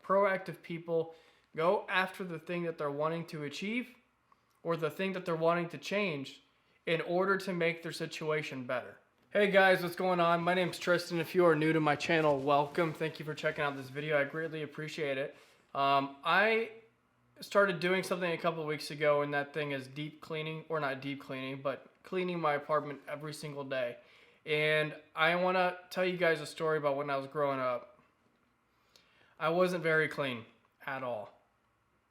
proactive people go after the thing that they're wanting to achieve or the thing that they're wanting to change in order to make their situation better. Hey guys, what's going on? My name's Tristan. If you are new to my channel, welcome. Thank you for checking out this video. I greatly appreciate it. I started doing something a couple of weeks ago, and that thing is deep cleaning, or not deep cleaning, but cleaning my apartment every single day. And I want to tell you guys a story about when I was growing up. I wasn't very clean at all.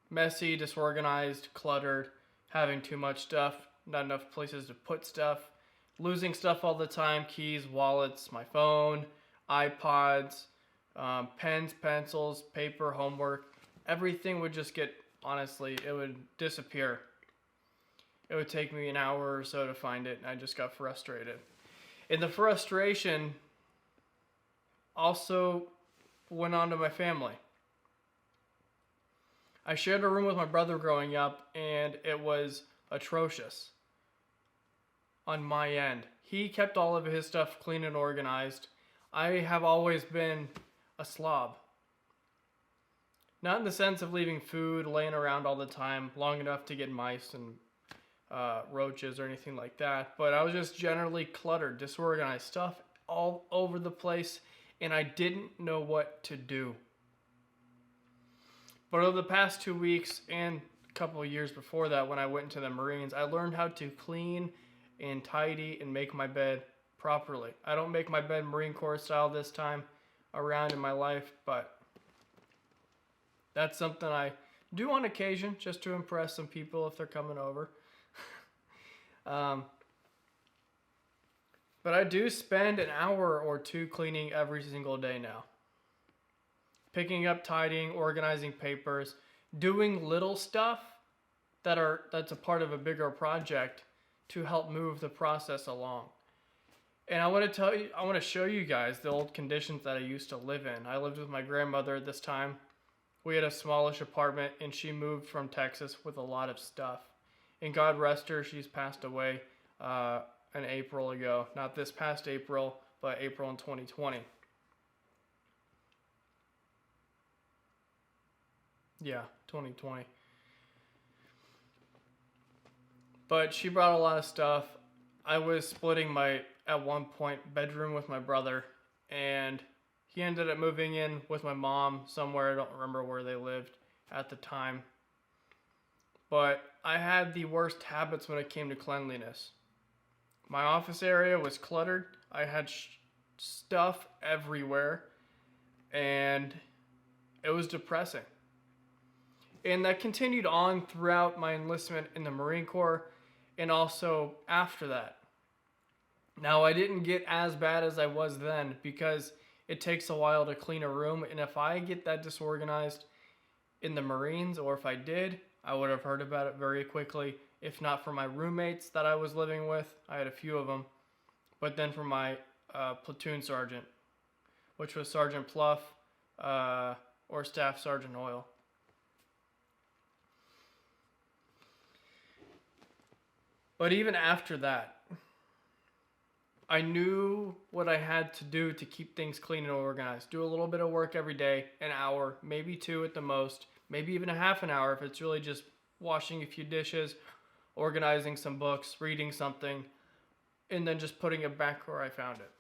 Messy, disorganized, cluttered, having too much stuff, not enough places to put stuff, losing stuff all the time, keys, wallets, my phone, iPods, pens, pencils, paper, homework. Everything would just get, honestly, it would disappear. It would take me an hour or so to find it, and I just got frustrated. And the frustration also went on to my family. I shared a room with my brother growing up, and it was atrocious on my end. He kept all of his stuff clean and organized. I have always been a slob. Not in the sense of leaving food laying around all the time long enough to get mice and roaches or anything like that, but I was just generally cluttered, disorganized, stuff all over the place, and I didn't know what to do. But over the past 2 weeks and a couple of years before that, when I went into the Marines, I learned how to clean and tidy and make my bed properly. I don't make my bed Marine Corps style this time around in my life, but that's something I do on occasion just to impress some people if they're coming over. But I do spend an hour or two cleaning every single day now. Picking up, tidying, organizing papers, doing little stuff that's a part of a bigger project to help move the process along. And I want to show you guys the old conditions that I used to live in. I lived with my grandmother at this time. We had a smallish apartment, and she moved from Texas with a lot of stuff. And God rest her, she's passed away an April ago. Not this past April, but April in 2020. Yeah, 2020. But she brought a lot of stuff. I was splitting at one point, bedroom with my brother, and he ended up moving in with my mom somewhere. I don't remember where they lived at the time. But I had the worst habits when it came to cleanliness. My office area was cluttered. I had stuff everywhere, and it was depressing. And that continued on throughout my enlistment in the Marine Corps and also after that. Now, I didn't get as bad as I was then because it takes a while to clean a room, and if I get that disorganized in the Marines, or if I did, I would have heard about it very quickly, if not from my roommates that I was living with. I had a few of them, but then from my platoon sergeant, which was Sergeant Pluff or Staff Sergeant Hoyle. But even after that, I knew what I had to do to keep things clean and organized. Do a little bit of work every day, an hour, maybe two at the most, maybe even a half an hour if it's really just washing a few dishes, organizing some books, reading something, and then just putting it back where I found it.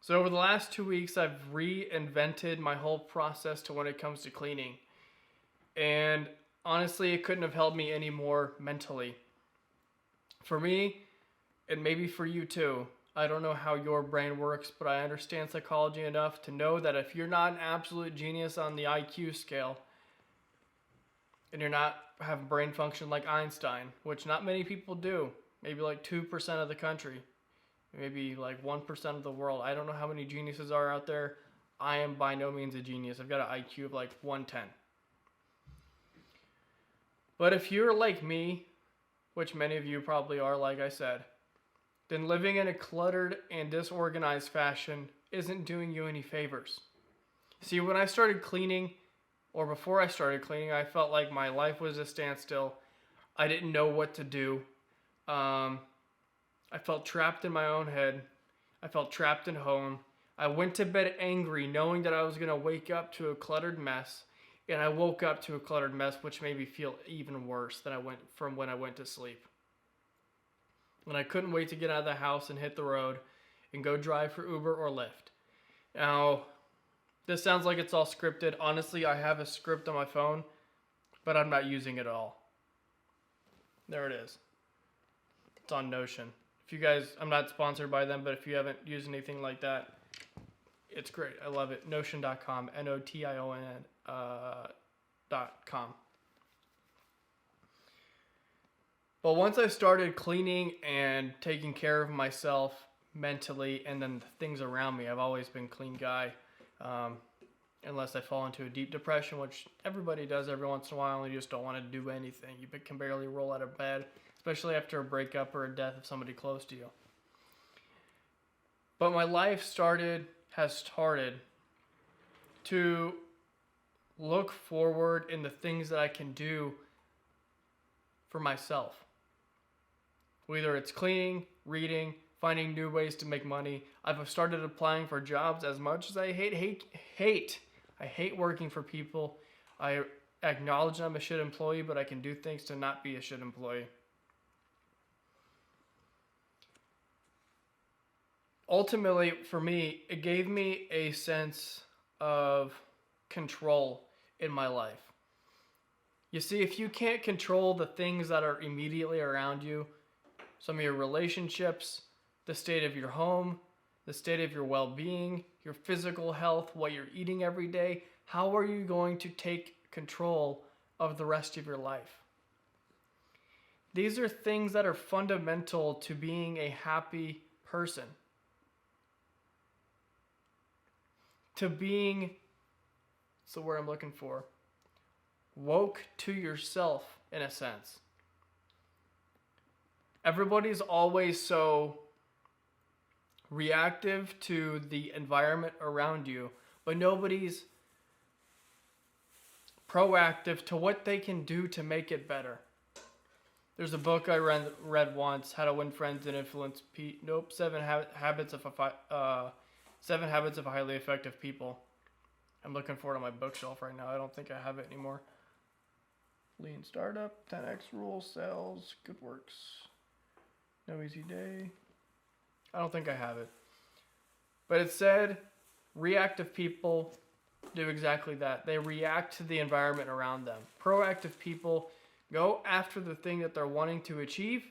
So over the last 2 weeks, I've reinvented my whole process to when it comes to cleaning. And honestly, it couldn't have helped me any more mentally. For me, and maybe for you too, I don't know how your brain works, but I understand psychology enough to know that if you're not an absolute genius on the IQ scale, and you're not have brain function like Einstein, which not many people do, maybe like 2% of the country, maybe like 1% of the world. I don't know how many geniuses are out there. I am by no means a genius. I've got an IQ of like 110. But if you're like me, which many of you probably are, like I said, then living in a cluttered and disorganized fashion isn't doing you any favors. See, when I started cleaning, or before I started cleaning, I felt like my life was a standstill. I didn't know what to do. I felt trapped in my own head. I felt trapped at home. I went to bed angry, knowing that I was going to wake up to a cluttered mess. And I woke up to a cluttered mess, which made me feel even worse than when I went to sleep. And I couldn't wait to get out of the house and hit the road and go drive for Uber or Lyft. Now, this sounds like it's all scripted. Honestly, I have a script on my phone, but I'm not using it at all. There it is. It's on Notion. If you guys, I'm not sponsored by them, but if you haven't used anything like that, it's great. I love it. Notion.com, Notion, .com. But once I started cleaning and taking care of myself mentally and then the things around me, I've always been a clean guy. Unless I fall into a deep depression, which everybody does every once in a while, and you just don't want to do anything. You can barely roll out of bed, especially after a breakup or a death of somebody close to you. But my life has started to look forward in the things that I can do for myself. Whether it's cleaning, reading, finding new ways to make money. I've started applying for jobs. As much as I hate working for people. I acknowledge I'm a shit employee, but I can do things to not be a shit employee. Ultimately, for me, it gave me a sense of control in my life. You see, if you can't control the things that are immediately around you, some of your relationships, the state of your home, the state of your well-being, your physical health, what you're eating every day, how are you going to take control of the rest of your life? These are things that are fundamental to being a happy person. To being, what's the word I'm looking for? Woke to yourself, in a sense. Everybody's always so reactive to the environment around you, but nobody's proactive to what they can do to make it better. There's a book I read once, How to Win Friends and Influence People. Seven Habits of Highly Effective People. I'm looking for it on my bookshelf right now. I don't think I have it anymore. Lean Startup, 10X Rule, Sales, Good Works, No Easy Day. I don't think I have it. But it said reactive people do exactly that. They react to the environment around them. Proactive people go after the thing that they're wanting to achieve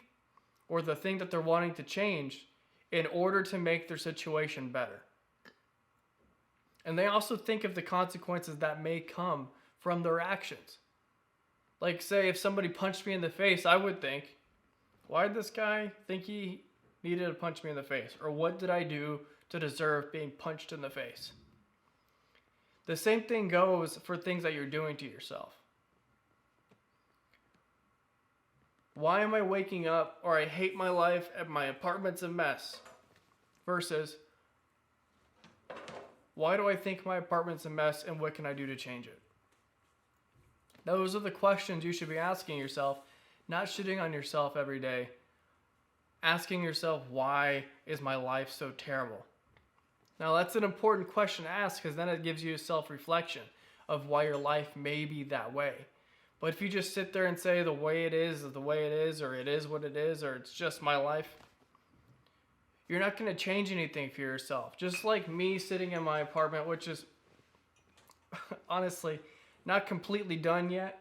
or the thing that they're wanting to change in order to make their situation better. And they also think of the consequences that may come from their actions. Like, say, if somebody punched me in the face, I would think, why did this guy think he needed to punch me in the face? Or what did I do to deserve being punched in the face? The same thing goes for things that you're doing to yourself. Why am I waking up, or I hate my life and my apartment's a mess? Versus, why do I think my apartment's a mess and what can I do to change it? Those are the questions you should be asking yourself, not shitting on yourself every day. Asking yourself, why is my life so terrible? Now, that's an important question to ask because then it gives you a self-reflection of why your life may be that way. But if you just sit there and say the way it is, or it is what it is, or it's just my life, you're not going to change anything for yourself. Just like me sitting in my apartment, which is honestly not completely done yet.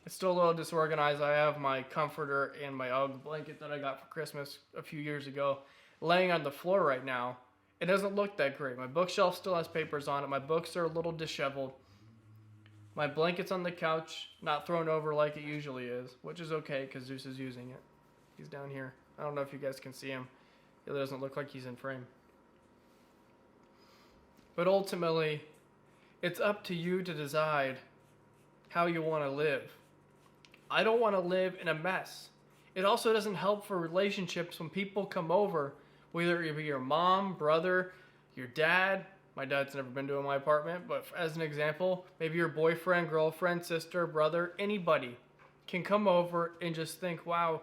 It's still a little disorganized. I have my comforter and my UGG blanket that I got for Christmas a few years ago laying on the floor right now. It doesn't look that great. My bookshelf still has papers on it. My books are a little disheveled. My blanket's on the couch, not thrown over like it usually is, which is okay because Zeus is using it. He's down here. I don't know if you guys can see him. It doesn't look like he's in frame. But ultimately, it's up to you to decide how you want to live. I don't want to live in a mess. It also doesn't help for relationships when people come over, whether it be your mom, brother, your dad. My dad's never been to my apartment, but as an example, maybe your boyfriend, girlfriend, sister, brother, anybody can come over and just think, wow,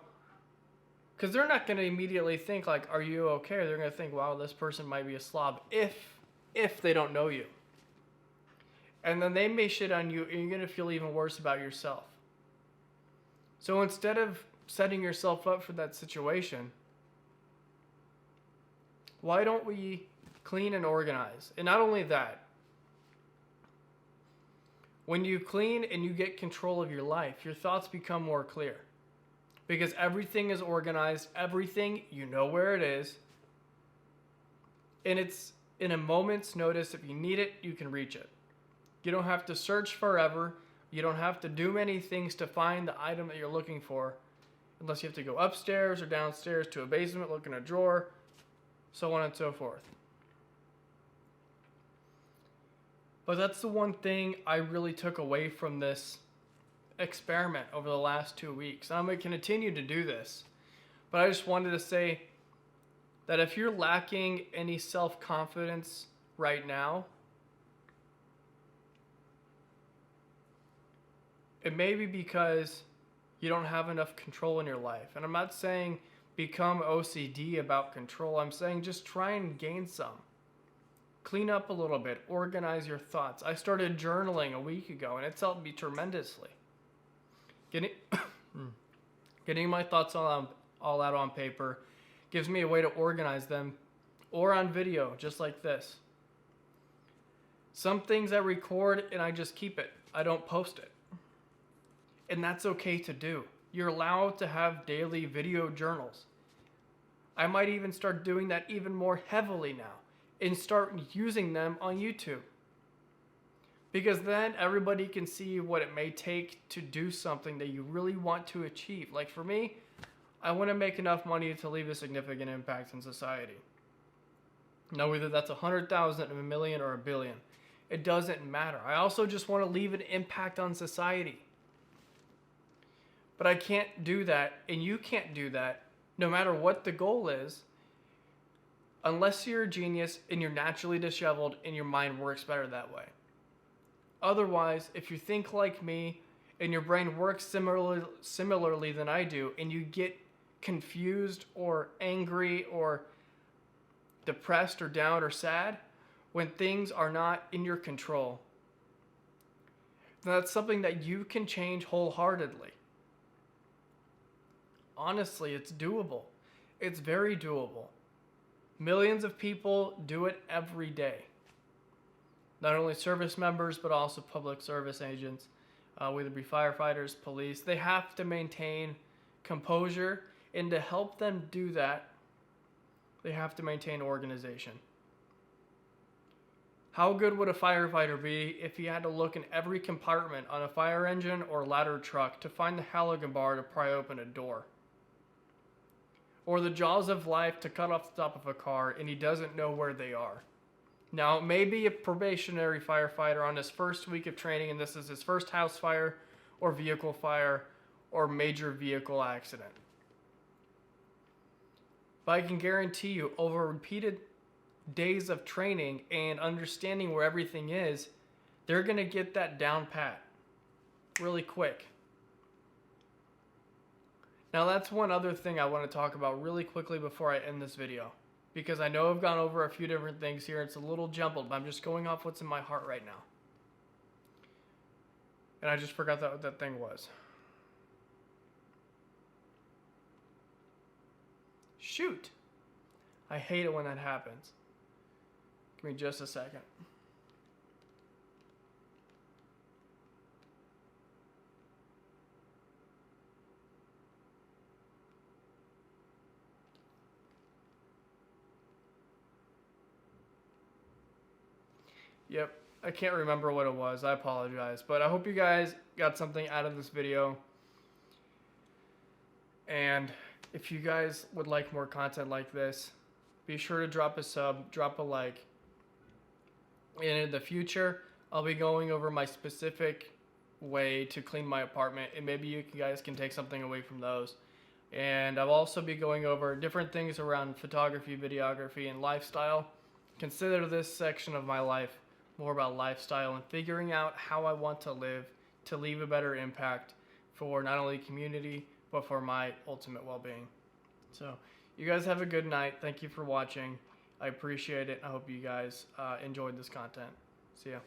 Because they're not going to immediately think like, are you okay? They're going to think, wow, this person might be a slob if they don't know you. And then they may shit on you and you're going to feel even worse about yourself. So instead of setting yourself up for that situation, why don't we clean and organize? And not only that, when you clean and you get control of your life, your thoughts become more clear. Because everything is organized, everything, you know where it is. And it's in a moment's notice. If you need it, you can reach it. You don't have to search forever. You don't have to do many things to find the item that you're looking for. Unless you have to go upstairs or downstairs to a basement, look in a drawer, so on and so forth. But that's the one thing I really took away from this experiment over the last 2 weeks. I'm going to continue to do this. But I just wanted to say that if you're lacking any self-confidence right now, it may be because you don't have enough control in your life. And I'm not saying become OCD about control. I'm saying just try and gain some. Clean up a little bit. Organize your thoughts. I started journaling a week ago, and it's helped me tremendously. Getting my thoughts all out on paper gives me a way to organize them, or on video, just like this. Some things I record and I just keep it. I don't post it. And that's okay to do. You're allowed to have daily video journals. I might even start doing that even more heavily now and start using them on YouTube. Because then everybody can see what it may take to do something that you really want to achieve. Like for me, I want to make enough money to leave a significant impact in society. Now, whether that's 100,000, a million, or a billion, it doesn't matter. I also just want to leave an impact on society. But I can't do that, and you can't do that, no matter what the goal is, unless you're a genius and you're naturally disheveled and your mind works better that way. Otherwise, if you think like me and your brain works similarly than I do, and you get confused or angry or depressed or down or sad when things are not in your control, then that's something that you can change wholeheartedly. Honestly, it's doable. It's very doable. Millions of people do it every day. Not only service members, but also public service agents, whether it be firefighters, police. They have to maintain composure, and to help them do that, they have to maintain organization. How good would a firefighter be if he had to look in every compartment on a fire engine or ladder truck to find the halogen bar to pry open a door? Or the jaws of life to cut off the top of a car and he doesn't know where they are? Now, maybe a probationary firefighter on his first week of training, and this is his first house fire or vehicle fire or major vehicle accident. But I can guarantee you, over repeated days of training and understanding where everything is, they're going to get that down pat really quick. Now, that's one other thing I want to talk about really quickly before I end this video. Because I know I've gone over a few different things here. It's a little jumbled, but I'm just going off what's in my heart right now. And I just forgot what that thing was. Shoot. I hate it when that happens. Give me just a second. Yep, I can't remember what it was. I apologize. But I hope you guys got something out of this video. And if you guys would like more content like this, be sure to drop a sub, drop a like. And in the future, I'll be going over my specific way to clean my apartment. And maybe you guys can take something away from those. And I'll also be going over different things around photography, videography, and lifestyle. Consider this section of my life more about lifestyle and figuring out how I want to live to leave a better impact for not only community, but for my ultimate well-being. So you guys have a good night. Thank you for watching. I appreciate it. I hope you guys enjoyed this content. See ya.